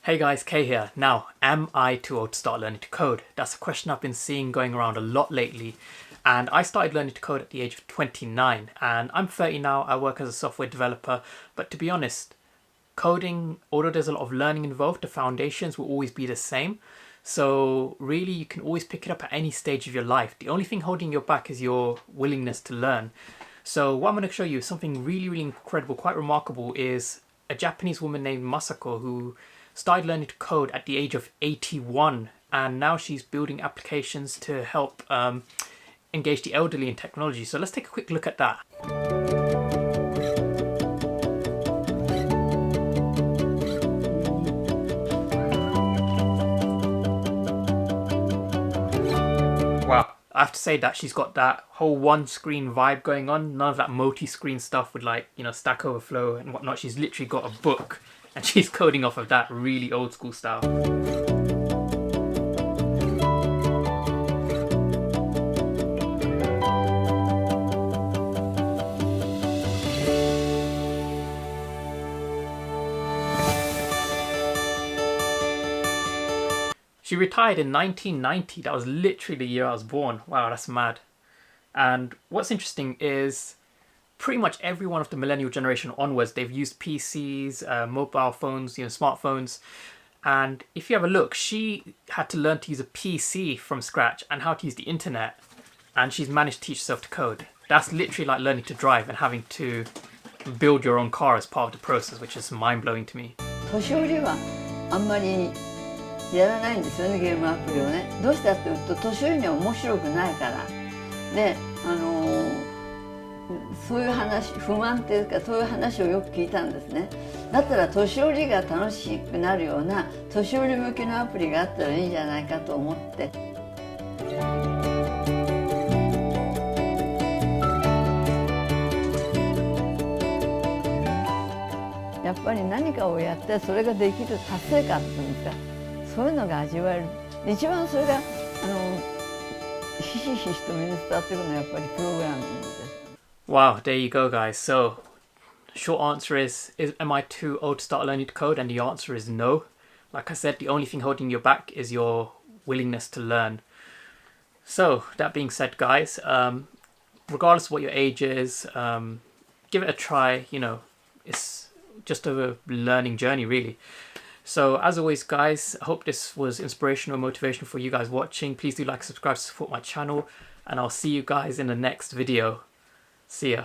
Hey guys, Kay here. Now, am I too old to start learning to code? That's a question I've been seeing going around a lot lately. And I started learning to code at the age of 29. And I'm 30 now, I work as a software developer. But to be honest, coding, although there's a lot of learning involved, the foundations will always be the same. So really, you can always pick it up at any stage of your life. The only thing holding you back is your willingness to learn. So what I'm going to show you is something really incredible, quite remarkable, is a Japanese woman named Masako who started learning to code at the age of 81, and now she's building applications to help engage the elderly in technology. So let's take a quick look at that. Wow, I have to say that she's got that whole one screen vibe going on, none of that multi-screen stuff with, like, you know, Stack Overflow and whatnot. She's literally got a book and she's coding off of that really old school style. She retired in 1990. That was literally the year I was born. Wow, that's mad. And what's interesting is pretty much everyone of the millennial generation onwards, they've used PCs, mobile phones, smartphones. And if you have a look, she had to learn to use a PC from scratch and how to use the internet. And she's managed to teach herself to code. That's literally like learning to drive and having to build your own car as part of the process, which is mind-blowing to me. 年寄りはあんまりやらないんですよね、ゲームアプリをね。どうしてかっていうと、年寄りには面白くないから。で、そういう話、不満っていうかそういう話をよく聞いたんですね。だったら年寄りが楽しくなるような年寄り向けのアプリがあったらいいんじゃないかと思って。やっぱり何かをやってそれができる達成感っていうんですか、そういうのが味わえる。一番それがひしひしと身に伝わってくるのはやっぱりプログラミングです。Wow, there you go, guys. So, short answer is am I too old to start learning to code? And the answer is no. Like I said, the only thing holding you back is your willingness to learn. So, that being said, guys, regardless of what your age is, give it a try. You know, it's just a learning journey, really. So, as always, guys, I hope this was inspirational and motivational for you guys watching. Please do like and subscribe to support my channel. And I'll see you guys in the next video. See ya.